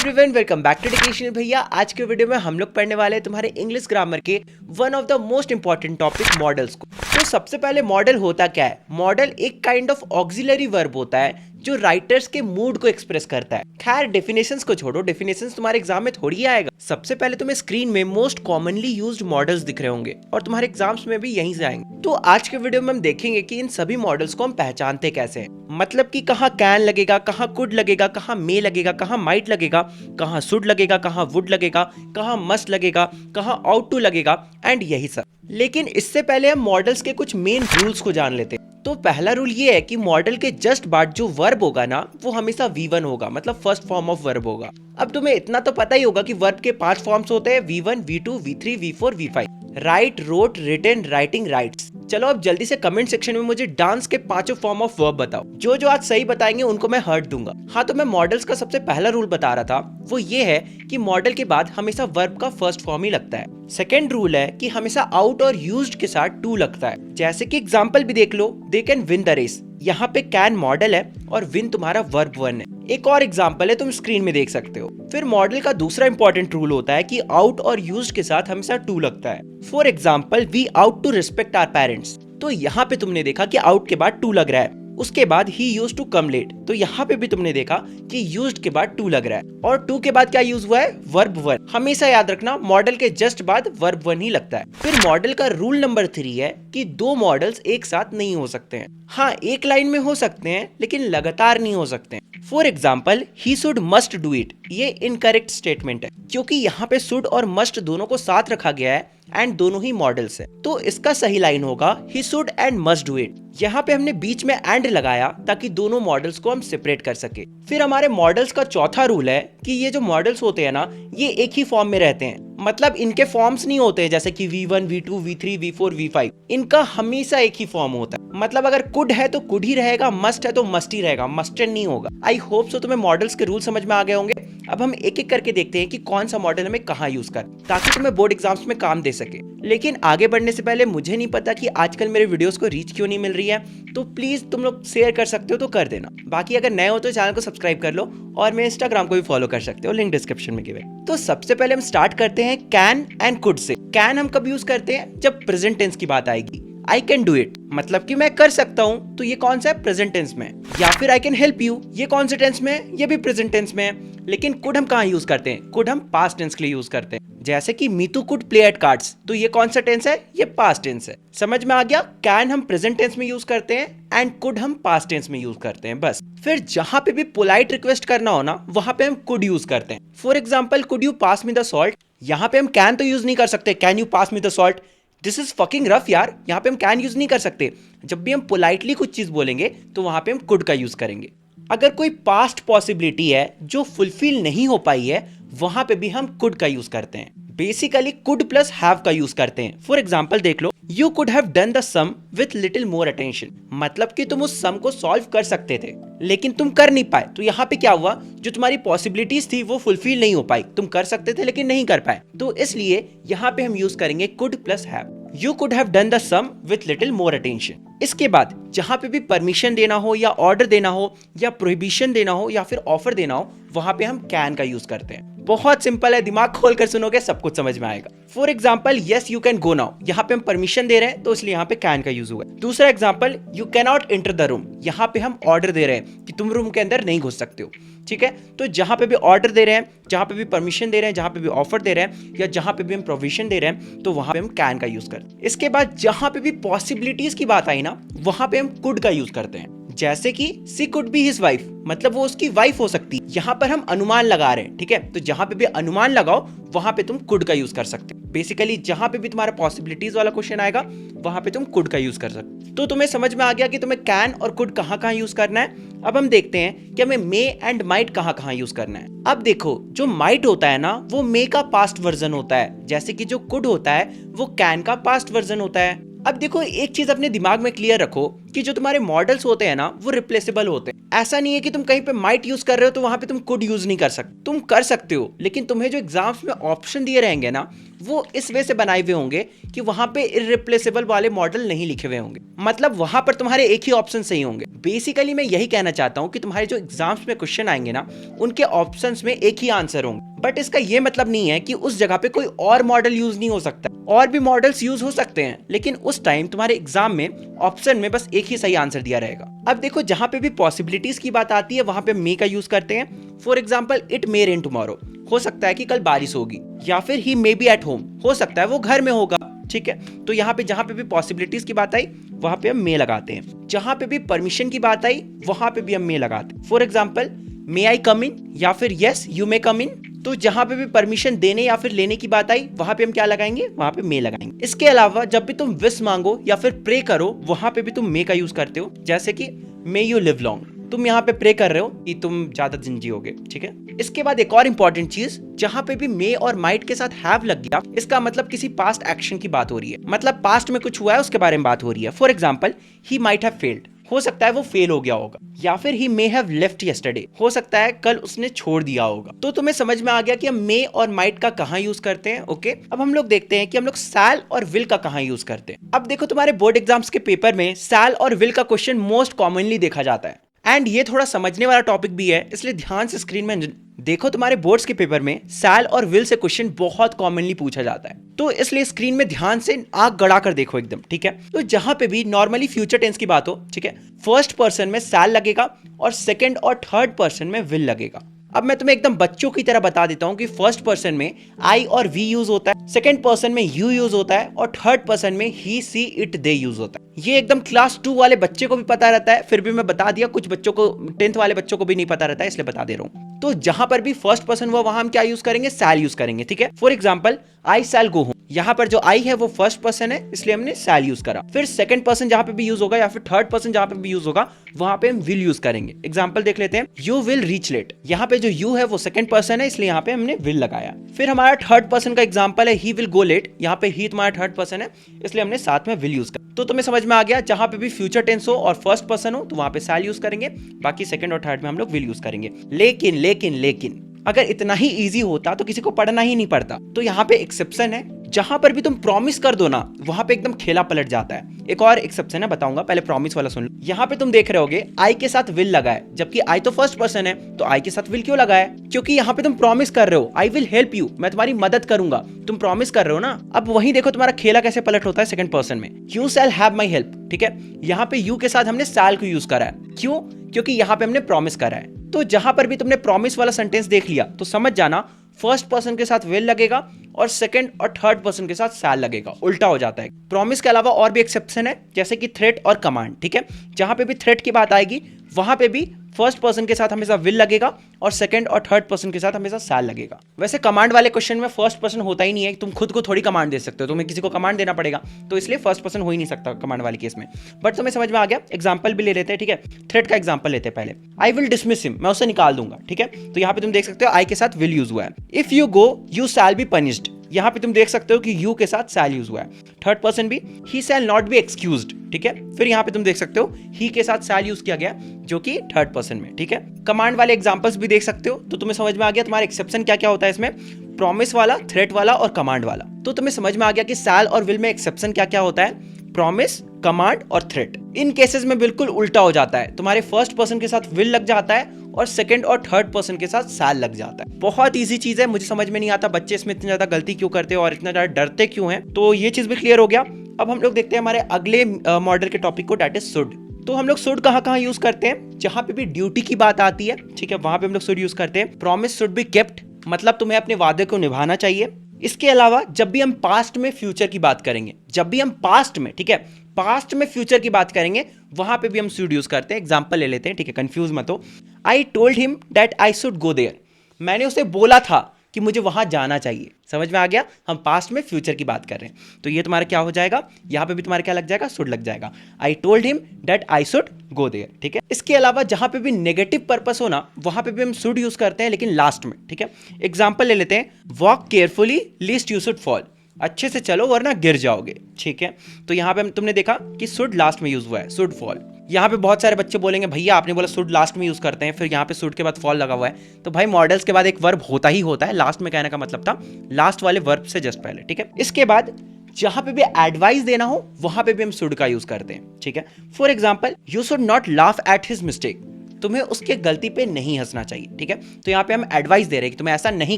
Everyone, welcome back to dictionary भैया। आज के वीडियो में हम लोग पढ़ने वाले हैं तुम्हारे इंग्लिश ग्रामर के one of the most important topic models को। तो सबसे पहले मॉडल होता क्या है? मॉडल एक काइंड ऑफ ऑक्सिलरी वर्ब होता है जो राइटर्स के मूड को एक्सप्रेस करता है। खैर डेफिनेशंस को छोड़ो, डेफिनेशंस तुम्हारे एग्जाम में थोड़ी आएगा। सबसे पहले तुम्हें स्क्रीन में मोस्ट कॉमनली यूज्ड मॉडल्स दिख रहे होंगे और तुम्हारे एग्जाम्स में भी यहीं से आएंगे। तो आज के वीडियो में हम देखेंगे कि इन सभी मॉडल्स को हम पहचानते कैसे हैं। मतलब कि कहाँ कैन लगेगा, कहाँ कुड लगेगा, कहाँ मे लगेगा, कहाँ माइट लगेगा, कहाँ शुड लगेगा, कहाँ वुड लगेगा, कहाँ मस्ट लगेगा, कहाँ आउट टू लगेगा एंड यही सब। लेकिन इससे पहले हम मॉडल्स के कुछ मेन रूल्स को जान लेते हैं। तो पहला रूल ये है कि मॉडल के जस्ट बाद जो वर्ब होगा ना, वो हमेशा V1 होगा, मतलब फर्स्ट फॉर्म ऑफ वर्ब होगा। अब तुम्हें इतना तो पता ही होगा कि वर्ब के 5 फॉर्म्स होते हैं, V1, V2, V3, V4, V5। Write, wrote, written, writing, writes. चलो अब जल्दी से कमेंट सेक्शन में मुझे डांस के 5 फॉर्म ऑफ वर्ब बताओ। जो आज सही बताएंगे उनको मैं हर्ट दूंगा। हाँ, तो मैं मॉडल्स का सबसे पहला रूल बता रहा था, वो ये है कि मॉडल के बाद हमेशा वर्ब का फर्स्ट फॉर्म ही लगता है। सेकेंड रूल है कि हमेशा आउट और यूज्ड के साथ टू लगता है। जैसे कि एग्जांपल भी देख लो, they can win the race. यहाँ पे कैन मॉडल है और विन तुम्हारा वर्ब वन है। एक और एग्जांपल है, तुम स्क्रीन में देख सकते हो। फिर मॉडल का दूसरा इंपॉर्टेंट रूल होता है कि आउट और यूज्ड के साथ हमेशा टू लगता है। For example, we ought to respect our parents. तो यहाँ पे तुमने देखा कि आउट के बाद टू लग रहा है। उसके बाद he used to come late, तो यहाँ पे भी तुमने देखा कि यूज्ड के बाद टू लग रहा है। और टू के बाद क्या यूज हुआ है? Verb one. हमेशा याद रखना, मॉडल के जस्ट बाद वर्ब वन ही लगता है। फिर मॉडल का रूल नंबर 3 है कि दो मॉडल्स एक साथ नहीं हो सकते हैं। हाँ, एक लाइन में हो सकते हैं लेकिन लगातार नहीं हो सकते हैं। For example, he should must do it, ये इनकरेक्ट स्टेटमेंट है क्योंकि यहाँ पे शुड और मस्ट दोनों को साथ रखा गया है एंड दोनों ही मॉडल्स है। तो इसका सही लाइन होगा he should and must do it. यहाँ पे हमने बीच में एंड लगाया ताकि दोनों मॉडल्स को हम सेपरेट कर सके। फिर हमारे मॉडल्स का चौथा रूल है कि ये जो मॉडल्स होते हैं ना, ये एक ही फॉर्म में रहते हैं। मतलब इनके फॉर्म्स नहीं होते जैसे कि V1, V2, V3, V4, V5। इनका हमेशा एक ही फॉर्म होता है। मतलब अगर कुड है तो कुड ही रहेगा, मस्ट है तो मस्ट ही रहेगा, मस्टेड नहीं होगा। आई होप सो तुम्हें मॉडल्स के रूल समझ में आ गए होंगे। अब हम एक एक करके देखते हैं कि कौन सा मॉडल हमें कहाँ यूज कर, ताकि तुम्हें बोर्ड एग्जाम्स में काम दे सके। लेकिन आगे बढ़ने से पहले मुझे नहीं पता कि आजकल मेरे वीडियोस को रीच क्यों नहीं मिल रही है, तो प्लीज तुम लोग शेयर कर सकते हो तो कर देना। बाकी अगर नए हो तो चैनल को सब्सक्राइब कर लो और मेरे इंस्टाग्राम को भी फॉलो कर सकते हो, लिंक डिस्क्रिप्शन में गिव है। तो सबसे पहले हम स्टार्ट करते हैं can and could say. Can हम कब यूज करते हैं? जब प्रेजेंट टेंस की बात आएगी। आई कैन डू इट, मतलब कि मैं कर सकता हूं, तो ये कौन सा है? प्रेजेंट टेंस में। या फिर आई कैन हेल्प यू, ये कौन से टेंस में है? ये भी प्रेजेंट टेंस में है। लेकिन कुड हम कहाँ यूज करते हैं? कुड हम पास्ट टेंस के लिए यूज करते हैं। जैसे कि Meetu could play at cards, तो ये कौन सा टेंस है? ये पास्ट टेंस है। समझ में आ गया? कैन हम प्रेजेंट टेंस में यूज करते हैं एंड कुड हम पास्ट टेंस में यूज करते हैं, बस। फिर जहां पे भी पोलाइट रिक्वेस्ट करना हो ना, वहां पे हम कुड यूज करते हैं। For example, could you pass me the salt. यहाँ पे हम कैन तो यूज नहीं कर सकते, can you pass me the salt, this is fucking rough यार। यहाँ पे हम कैन यूज नहीं कर सकते। जब भी हम पोलाइटली कुछ चीज बोलेंगे तो वहां पे हम कुड का यूज करेंगे। अगर कोई पास्ट पॉसिबिलिटी है जो फुलफिल नहीं हो पाई है, वहां पे भी हम कुड का यूज करते हैं। बेसिकली कुड प्लस हैव का यूज करते हैं। फॉर एग्जाम्पल देख लो, you could have done the sum with little more attention. मतलब कि तुम उस सम को सॉल्व कर सकते थे लेकिन तुम कर नहीं पाए। तो यहाँ पे क्या हुआ? जो तुम्हारी पॉसिबिलिटीज थी वो फुलफिल नहीं हो पाई। तुम कर सकते थे लेकिन नहीं कर पाए, तो इसलिए यहाँ पे हम यूज करेंगे could plus have. You could have done the sum with little more attention. इसके बाद जहां पे भी परमिशन देना हो या ऑर्डर देना हो या प्रोहिबिशन देना हो या फिर ऑफर देना हो, वहां पे हम कैन का यूज करते हैं। बहुत सिंपल है, दिमाग खोल कर सुनोगे सब कुछ समझ में आएगा। For example, yes you can go now, यहाँ पे हम परमिशन दे रहे हैं तो इसलिए यहाँ पे कैन का यूज हुआ है। दूसरा example, you can not enter the room, यहाँ पे हम ऑर्डर दे रहे हैं कि तुम रूम के अंदर नहीं घुस सकते हो। ठीक है, तो जहां पे भी ऑर्डर दे रहे हैं, जहां पे भी परमिशन दे रहे हैं, जहां पे भी ऑफर दे रहे हैं या जहां पे भी हम प्रोविजन दे रहे हैं, तो वहां पे हम कैन का यूज करते हैं। इसके बाद जहां पे भी पॉसिबिलिटीज की बात आई ना, वहां पे हम कुड का यूज करते हैं। जैसे कि सी कुड बी हिज वाइफ, मतलब वो उसकी वाइफ हो सकती है। यहाँ पर हम अनुमान लगा रहे हैं, ठीक है, तो जहां पे भी अनुमान लगाओ वहां पे तुम कुड का यूज कर सकते हो। बेसिकली जहां पे भी तुम्हारा पॉसिबिलिटीज वाला क्वेश्चन आएगा वहां पे तुम कुड का यूज कर सकते हो। तो तुम्हें समझ में आ गया कि तुम्हें कैन और कुड कहाँ कहाँ यूज करना है। अब हम देखते हैं कि हमें मे एंड माइट कहाँ कहाँ यूज करना है। अब देखो, जो माइट होता है ना, वो मे का पास्ट वर्जन होता है, जैसे कि जो कुड होता है वो कैन का पास्ट वर्जन होता है। अब देखो, एक चीज अपने दिमाग में क्लियर रखो कि जो तुम्हारे मॉडल्स होते हैं ना वो रिप्लेसेबल होते हैं। ऐसा नहीं है कि तुम कहीं पे माइट यूज कर रहे हो तो वहां पे तुम कुड यूज नहीं कर सकते, तुम कर सकते हो, लेकिन तुम्हें जो एग्जाम्स में ऑप्शन दिए रहेंगे ना वो इस वे से बनाए हुए होंगे कि वहां पे इररिप्लेसेबल वाले मॉडल नहीं लिखे हुए होंगे, मतलब वहां पर तुम्हारे एक ही ऑप्शन सही होंगे। बेसिकली मैं यही कहना चाहता हूं कि तुम्हारे जो एग्जाम्स में क्वेश्चन आएंगे ना उनके ऑप्शंस में एक ही आंसर होंगे, बट इसका यह मतलब नहीं है कि उस जगह पे कोई और मॉडल यूज नहीं हो सकता, और भी मॉडल्स यूज हो सकते हैं, लेकिन उस टाइम तुम्हारे एग्जाम में ऑप्शन में बस एक ही सही आंसर दिया रहेगा। अब देखो जहां पे भी पॉसिबिलिटीज की बात आती है वहां पे मे का यूज करते हैं। For example it may rain tomorrow, हो सकता है कि कल बारिश होगी, या फिर ही मे बी एट होम, हो सकता है वो घर में होगा, ठीक है। तो यहाँ पे जहां पे भी पॉसिबिलिटीज की बात आई वहां पे हम मे लगाते हैं। जहां पे भी परमिशन की बात आई वहां पे भी हम मे लगाते हैं। फॉर एग्जाम्पल मे आई कम इन या फिर यस यू मे कम इन, तो जहां पे भी परमिशन देने या फिर लेने की बात आई वहां पे हम क्या लगाएंगे, वहां पे मे लगाएंगे। इसके अलावा जब भी तुम विश मांगो या फिर प्रे करो वहां पे भी तुम मे का यूज करते हो, जैसे कि मे यू लिव लॉन्ग, तुम यहाँ पे प्रे कर रहे हो कि तुम ज्यादा दिन जियोगे, ठीक है। इसके बाद एक और इंपॉर्टेंट चीज, जहां पे भी मे और माइट के साथ हैव लग गया इसका मतलब किसी पास्ट एक्शन की बात हो रही है, मतलब पास्ट में कुछ हुआ है उसके बारे में बात हो रही है। For example he might have failed, हो सकता है वो फेल हो गया होगा, या फिर ही मे हैव लेफ्ट यस्टरडे, हो सकता है कल उसने छोड़ दिया होगा। तो तुम्हें समझ में आ गया कि हम मे और माइट का कहां यूज करते हैं। ओके, अब हम लोग देखते हैं कि हम लोग शैल और विल का कहां यूज करते हैं। अब देखो तुम्हारे बोर्ड एग्जाम्स के पेपर में शैल और विल का क्वेश्चन मोस्ट कॉमनली देखा जाता है, एंड ये थोड़ा समझने वाला टॉपिक भी है, इसलिए ध्यान से स्क्रीन में देखो। तुम्हारे बोर्ड्स के पेपर में शैल और विल से क्वेश्चन बहुत कॉमनली पूछा जाता है, तो इसलिए स्क्रीन में ध्यान से आंख गड़ा कर देखो एकदम, ठीक है। तो जहां पे भी नॉर्मली फ्यूचर टेंस की बात हो, ठीक है, फर्स्ट पर्सन में शैल लगेगा और सेकंड और थर्ड पर्सन में विल लगेगा। अब मैं तुम्हें एकदम बच्चों की तरह बता देता हूं कि फर्स्ट पर्सन में आई और वी यूज होता है, सेकंड पर्सन में यू यूज होता है, और थर्ड पर्सन में ही सी इट दे यूज होता है। ये एकदम क्लास 2 वाले बच्चे को भी पता रहता है, फिर भी मैं बता दिया, कुछ बच्चों को 10th वाले बच्चों को भी नहीं पता रहता है, इसलिए बता दे रहा हूं। तो जहां पर भी फर्स्ट पर्सन हुआ वहां हम क्या यूज करेंगे, शैल यूज करेंगे, ठीक है। For example I shall go home, यहाँ पर जो आई है वो फर्स्ट पर्सन है इसलिए हमने शैल यूज करा। फिर सेकंड पर्सन जहां पे भी यूज होगा या फिर थर्ड पर्सन जहां पे भी यूज होगा वहां पे हम विल यूज करेंगे। एग्जांपल देख लेते हैं, यू विल रीच लेट, यहाँ पे जो यू है वो सेकंड पर्सन है इसलिए यहाँ पे हमने विल लगाया। फिर हमारा थर्ड पर्सन का एग्जांपल है ही विल गो लेट, यहाँ पे ही तुम्हारा थर्ड पर्सन है इसलिए हमने साथ में विल यूज करा। तो तुम्हें समझ में आ गया, जहां पे भी फ्यूचर टेंस हो और फर्स्ट पर्सन हो तो वहां पे शैल यूज करेंगे, बाकी सेकंड और थर्ड में हम लोग विल यूज करेंगे। लेकिन लेकिन लेकिन अगर इतना ही इजी होता तो किसी को पढ़ना ही नहीं पड़ता। तो यहाँ पे एक्सेप्शन है, जहां पर भी तुम प्रॉमिस कर दो ना वहां पे एकदम खेला पलट जाता है। एक और एक्सेप्शन है बताऊंगा, पहले प्रॉमिस वाला सुन लो। यहाँ पे तुम देख रहे होगे आई के साथ विल लगा है, जबकि आई तो फर्स्ट पर्सन है, तो आई के साथ विल क्यों लगा है, क्योंकि यहाँ पे तुम प्रॉमिस कर रहे हो आई विल हेल्प यू, मैं तुम्हारी मदद करूंगा, तुम प्रॉमिस कर रहे हो ना। अब वहीं देखो तुम्हारा खेला कैसे पलट होता है सेकंड पर्सन में, you shall have my help, ठीक है। यहाँ पे यू के साथ हमने शैल को यूज करा है, क्यों, क्योंकि यहाँ पे हमने प्रॉमिस करा है। तो जहां पर भी तुमने प्रॉमिस वाला सेंटेंस देख लिया तो समझ जाना फर्स्ट पर्सन के साथ विल लगेगा और सेकंड और थर्ड पर्सन के साथ शैल लगेगा, उल्टा हो जाता है। प्रॉमिस के अलावा और भी एक्सेप्शन है, जैसे कि थ्रेट और कमांड, ठीक है। जहां पे भी थ्रेट की बात आएगी वहां पे भी फर्स्ट पर्सन के साथ हमेशा विल लगेगा और सेकंड और थर्ड पर्सन के साथ हमेशा शैल लगेगा। वैसे कमांड वाले क्वेश्चन में फर्स्ट पर्सन होता ही नहीं है, तुम खुद को थोड़ी कमांड दे सकते हो, तुम्हें किसी को कमांड देना पड़ेगा, तो इसलिए फर्स्ट पर्सन हो ही नहीं सकता कमांड वाले केस में। बट तुम्हें समझ में आ गया, एग्जाम्पल भी ले लेते हैं, ठीक है। थ्रेट का एग्जाम्पल लेते हैं पहले, आई विल डिसमिस हिम, मैं उसे निकाल दूंगा, ठीक है। तो यहाँ पे तुम देख सकते हो आई के साथ विल यूज हुआ है। If you go you shall be punished, यहाँ पे तुम देख सकते हो कि यू के साथ शैल यूज हुआ है। थर्ड पर्सन भी ही शैल नॉट बी एक्सक्यूज्ड, ठीक है। फिर यहाँ पे तुम देख सकते हो ही के साथ शैल यूज किया गया जो कि थर्ड पर्सन में, ठीक है। कमांड वाले एग्जांपल्स भी देख सकते हो, तो तुम्हें समझ में आ गया तुम्हारा एक्सेप्शन क्या क्या होता है इसमें, प्रॉमिस वाला, थ्रेट वाला और कमांड वाला। तो तुम्हें समझ में आ गया कि शैल और विल में एक्सेप्शन क्या क्या होता है, प्रॉमिस, कमांड और थ्रेट। इन केसेस में बिल्कुल उल्टा हो जाता है, तुम्हारे फर्स्ट पर्सन के साथ विल लग जाता है और सेकंड और थर्ड पर्सन के साथ शैल लग जाता है। बहुत इजी चीज है, मुझे समझ में नहीं आता बच्चे इसमें इतनी ज्यादा गलती क्यों करते हैं और इतना ज्यादा डरते क्यों हैं। तो ये चीज भी क्लियर हो गया। अब हम लोग देखते हैं हमारे अगले मॉडल के टॉपिक को, दैट इज शुड। तो हम लोग शुड कहाँ यूज करते हैं, जहां पे भी ड्यूटी की बात आती है, ठीक है, वहां पे हम लोग शुड यूज करते हैं। प्रॉमिस शुड बी केप्ट, मतलब तुम्हें अपने वादे को निभाना चाहिए। इसके अलावा जब भी हम पास्ट में फ्यूचर की बात करेंगे, जब भी हम पास्ट में, ठीक है, पास्ट में फ्यूचर की बात करेंगे वहां पे भी हम शुड यूज करते हैं। एग्जांपल ले लेते हैं, ठीक है, कंफ्यूज मत हो। I told him that I should go there, मैंने उसे बोला था कि मुझे वहां जाना चाहिए। समझ में आ गया, हम पास्ट में फ्यूचर की बात कर रहे हैं, तो ये तुम्हारा क्या हो जाएगा, यहां पे भी तुम्हारा क्या लग जाएगा, शुड लग जाएगा। I told him that I should go there, ठीक है। इसके अलावा जहां पे भी नेगेटिव पर्पस हो ना वहां पे भी हम शुड यूज करते हैं, लेकिन लास्ट में, ठीक है। एग्जांपल ले लेते हैं, walk carefully list you should fall, अच्छे से चलो वरना गिर जाओगे, ठीक है। तो यहाँ पे तुमने देखा कि शुड लास्ट में यूज हुआ है, शुड फॉल। यहाँ पे बहुत सारे बच्चे बोलेंगे भैया आपने बोला शुड लास्ट में यूज करते हैं, फिर यहाँ पे शुड के बाद फॉल लगा हुआ है। तो भाई मॉडल्स के बाद एक वर्ब होता ही होता है, लास्ट में कहने का मतलब था लास्ट वाले वर्ब से जस्ट पहले, ठीक है। इसके बाद जहां पे भी एडवाइस देना हो वहां पे भी हम शुड का यूज करते हैं, ठीक है। For example, you should not laugh at his mistake, तुम्हें उसके गलती पे नहीं हंसना चाहिए, ठीक है। तो यहाँ पे हम एडवाइस दे रहे हैं कि तुम्हें ऐसा नहीं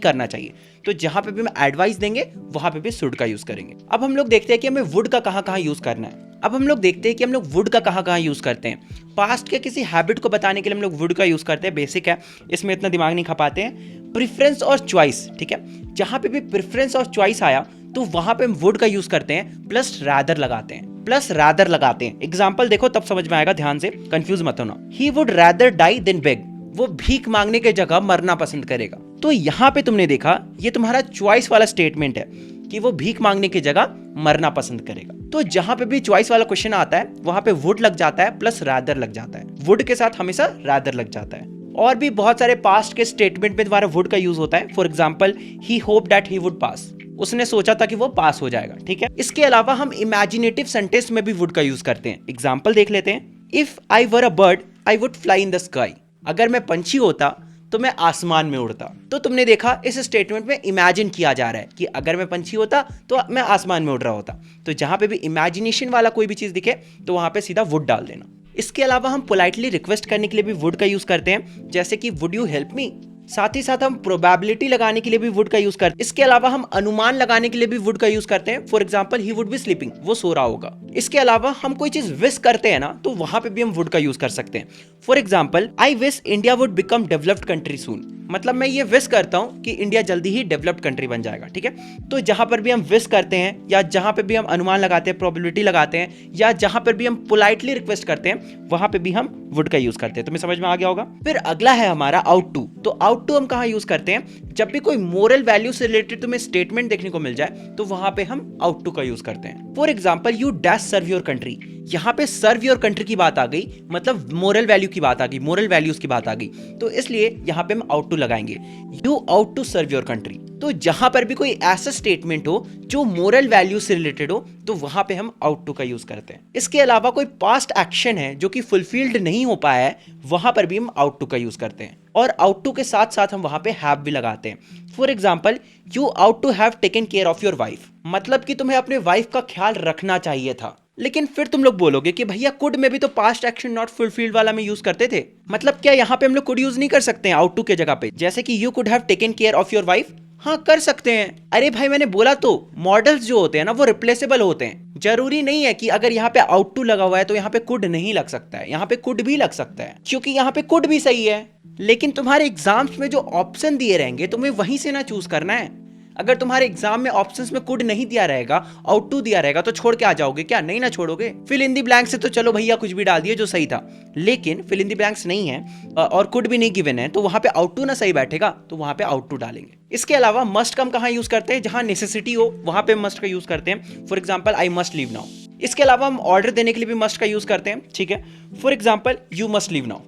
करना चाहिए, तो जहां पे भी हम एडवाइस देंगे वहां पे भी शुड का यूज करेंगे। अब हम लोग देखते हैं कि हमें वुड का कहां यूज करना है। अब हम लोग देखते हैं कि हम लोग वुड का कहां यूज करते हैं। पास्ट के किसी हैबिट को बताने के लिए हम लोग वुड का यूज करते हैं, बेसिक है, इसमें इतना दिमाग नहीं खपाते हैं। प्रेफरेंस और चॉइस, ठीक है, जहां पे भी प्रेफरेंस और चॉइस आया तो वहां पे हम वुड का यूज करते हैं, प्लस रादर लगाते हैं, प्लस रादर लगाते हैं। एग्जाम्पल देखो तब समझ में आएगा, ध्यान से, कंफ्यूज मत होना। He would rather die than beg, वो भीख मांगने के जगह मरना पसंद करेगा। तो यहाँ पे तुमने देखा ये तुम्हारा चॉइस वाला स्टेटमेंट है कि वो भीख मांगने की जगह मरना पसंद करेगा। तो जहां पे भी चॉइस वाला क्वेश्चन आता है वहां पे वुड लग जाता है, प्लस रादर लग जाता है। वुड के साथ हमेशा रादर लग जाता है। और भी बहुत सारे पास्ट के स्टेटमेंट में तुम्हारा वुड का यूज होता है। For example, he hope that he would पास, उसने सोचा था कि वो पास हो जाएगा, ठीक है। इसके अलावा हम इमेजिनेटिव सेंटेंस में भी वुड का यूज करते हैं। एग्जाम्पल देख लेते हैं। If I were a bird I would fly in the sky, अगर मैं पंछी होता तो मैं आसमान में उड़ता। तो तुमने देखा इस स्टेटमेंट में इमेजिन किया जा रहा है कि अगर मैं पंछी होता तो मैं आसमान में उड़ रहा होता। तो जहां पे भी इमेजिनेशन वाला कोई भी चीज दिखे तो वहां पे सीधा वुड डाल देना। इसके अलावा हम पोलाइटली रिक्वेस्ट करने के लिए भी वुड का यूज करते हैं, जैसे कि वुड यू हेल्प मी। साथ ही साथ हम प्रोबेबिलिटी लगाने के लिए भी वुड का यूज करते हैं। इसके अलावा हम अनुमान लगाने के लिए भी वुड का यूज करते हैं। For example, he would be sleeping, वो सो रहा होगा। इसके अलावा हम कोई चीज विश करते हैं ना तो वहां पे भी हम वुड का यूज कर सकते हैं। For example, I wish India would become developed country soon, मतलब मैं ये विश करता हूं कि इंडिया जल्दी ही डेवलप्ड कंट्री बन जाएगा, ठीक है। तो जहां पर भी हम विश करते हैं या जहां पर भी हम अनुमान लगाते हैं, प्रोबेबिलिटी लगाते हैं, या जहां पर भी हम पोलाइटली रिक्वेस्ट करते हैं वहां पे भी हम वुड का यूज करते हैं। तुम्हें समझ में आ गया होगा। फिर अगला है हमारा आउट टू। तो आउट टू हम कहां यूज करते हैं? जब भी कोई मोरल वैल्यू से रिलेटेड तुम्हें स्टेटमेंट देखने को मिल जाए तो वहां पे हम आउट टू का यूज करते हैं। For example, you dash serve your country, यहाँ पे सर्व योर कंट्री की बात आ गई, मतलब मोरल वैल्यू की बात आ गई, मोरल वैल्यूज की बात आ गई, तो इसलिए यहाँ पे हम आउट टू लगाएंगे। You ought to serve your country. तो जहां पर भी कोई ऐसा स्टेटमेंट हो जो मोरल वैल्यू से रिलेटेड हो तो वहां पे हम आउट टू का यूज करते हैं। इसके अलावा कोई पास्ट एक्शन है जो कि फुलफिल्ड नहीं हो पाया है, वहां पर भी हम आउट टू का यूज करते हैं। और आउट टू के साथ साथ हम वहां पे हैव भी लगाते हैं। For example, you ought to have taken care of your wife, मतलब कि तुम्हें अपने वाइफ का ख्याल रखना चाहिए था। लेकिन फिर तुम लोग बोलोगे कि भैया कुड में भी तो पास्ट एक्शन नॉट फुलफिल्ड वाला में यूज करते थे, मतलब क्या यहाँ पे हम लोग कुड यूज नहीं कर सकते हैं आउट टू के जगह पे? जैसे कि you could have taken care of your wife, हाँ कर सकते हैं। अरे भाई मैंने बोला तो मॉडल्स जो होते हैं ना वो रिप्लेसेबल होते हैं। जरूरी नहीं है कि अगर यहाँ पे आउट टू लगा हुआ है तो यहाँ पे कुड नहीं लग सकता है, यहाँ पे कुड भी लग सकता है, क्योंकि यहाँ पे कुड भी सही है। लेकिन तुम्हारे एग्जाम्स में जो ऑप्शन दिए रहेंगे तुम्हें वहीं से ना चूज करना है। अगर तुम्हारे एग्जाम में ऑप्शंस में कुड नहीं दिया रहेगा, आउट टू दिया रहेगा, तो छोड़ के आ जाओगे क्या? नहीं ना छोड़ोगे। फिल इन दी ब्लैंक से तो चलो भैया कुछ भी डाल दिए जो सही था, लेकिन फिल इन दी ब्लैंक्स नहीं है और कुड भी नहीं गिवन है, तो वहां पे आउट टू ना सही बैठेगा, तो वहां पे आउट टू डालेंगे। इसके अलावा मस्ट का हम कहां यूज करते हैं? जहां नेसेसिटी हो वहां पे मस्ट का यूज करते हैं। For example, I must leave now. इसके अलावा हम ऑर्डर देने के लिए भी मस्ट का यूज करते हैं, ठीक है। For example, you must leave now,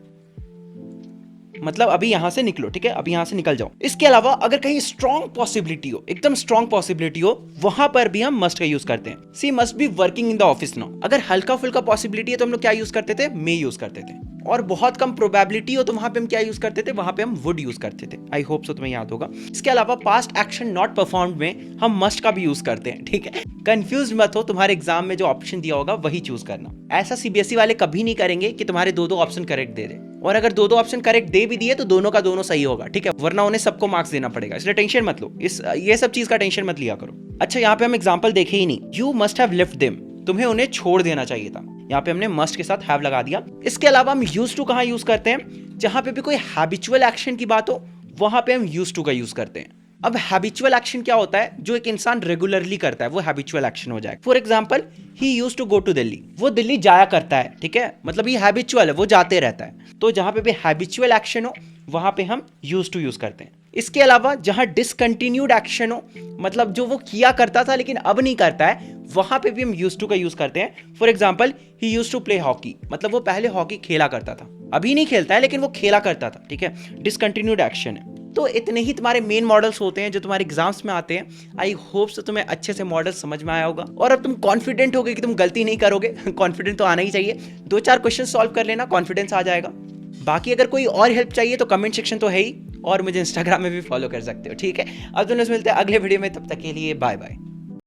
मतलब अभी यहां से निकलो, ठीक है, अभी यहां से निकल जाओ। इसके अलावा अगर कहीं स्ट्रॉन्ग पॉसिबिलिटी हो, एकदम स्ट्रॉन्ग पॉसिबिलिटी हो, वहां पर भी हम मस्ट का यूज करते हैं। She must be working in the office now. अगर हल्का फुल्का पॉसिबिलिटी है तो हम लोग क्या यूज करते थे? मे यूज करते थे। और बहुत कम प्रोबेबिलिटी हो तो वहां पे हम क्या यूज करते थे? वहां पे हम वुड यूज करते थे। आई होप सो तुम्हें याद होगा। इसके अलावा पास्ट एक्शन नॉट परफॉर्म्ड में हम मस्ट का भी यूज करते हैं, ठीक है। कंफ्यूज मत हो, तुम्हारे एग्जाम में जो ऑप्शन दिया होगा वही चूज करना। ऐसा सीबीएसई वाले कभी नहीं करेंगे कि तुम्हारे दो ऑप्शन करेक्ट दे दे, और अगर दो ऑप्शन करेक्ट दे भी दिए तो दोनों का दोनों सही होगा, ठीक है, वरना उन्हें सबको मार्क्स देना पड़ेगा। इसलिए टेंशन मत लो, ये सब चीज का टेंशन मत लिया करो। अच्छा, यहाँ पे हम एग्जाम्पल देखे ही नहीं। You must have left them, तुम्हें उन्हें छोड़ देना चाहिए था, यहाँ पे हमने मस्ट के साथ हैव लगा दिया। इसके अलावा हम यूज टू कहाँ यूज करते हैं? जहां पे भी कोई हैबिचुअल एक्शन की बात हो वहां पे हम यूज टू का यूज करते हैं। अब हैबिचुअल एक्शन क्या होता है? जो एक इंसान रेगुलरली करता है वो हैबिचुअल एक्शन हो जाएगा। For example, he used to go to Delhi, वो दिल्ली जाया करता है, ठीक है, मतलब ये हैबिचुअल है, वो जाते रहता है। तो जहां पे भी हैबिचुअल एक्शन हो वहां पे हम यूज टू यूज करते हैं। इसके अलावा जहां डिसकंटिन्यूड एक्शन हो, मतलब जो वो किया करता था लेकिन अब नहीं करता है, वहां पे भी हम यूज टू का यूज करते हैं। For example, he used to play hockey, मतलब वो पहले हॉकी खेला करता था, अभी नहीं खेलता है लेकिन वो खेला करता था, ठीक है, डिसकंटिन्यूड एक्शन है। तो इतने ही तुम्हारे मेन मॉडल्स होते हैं जो तुम्हारे एग्जाम्स में आते हैं। आई होप सो तुम्हें अच्छे से मॉडल समझ में आया होगा और अब तुम कॉन्फिडेंट हो गए कि तुम गलती नहीं करोगे। कॉन्फिडेंट तो आना ही चाहिए, 2-4 क्वेश्चन सॉल्व कर लेना, कॉन्फिडेंस आ जाएगा। बाकी अगर कोई और हेल्प चाहिए तो कमेंट सेक्शन तो है ही, और मुझे इंस्टाग्राम में भी फॉलो कर सकते हो, ठीक है। अब दोनों से मिलते हैं अगले वीडियो में, तब तक के लिए बाय बाय।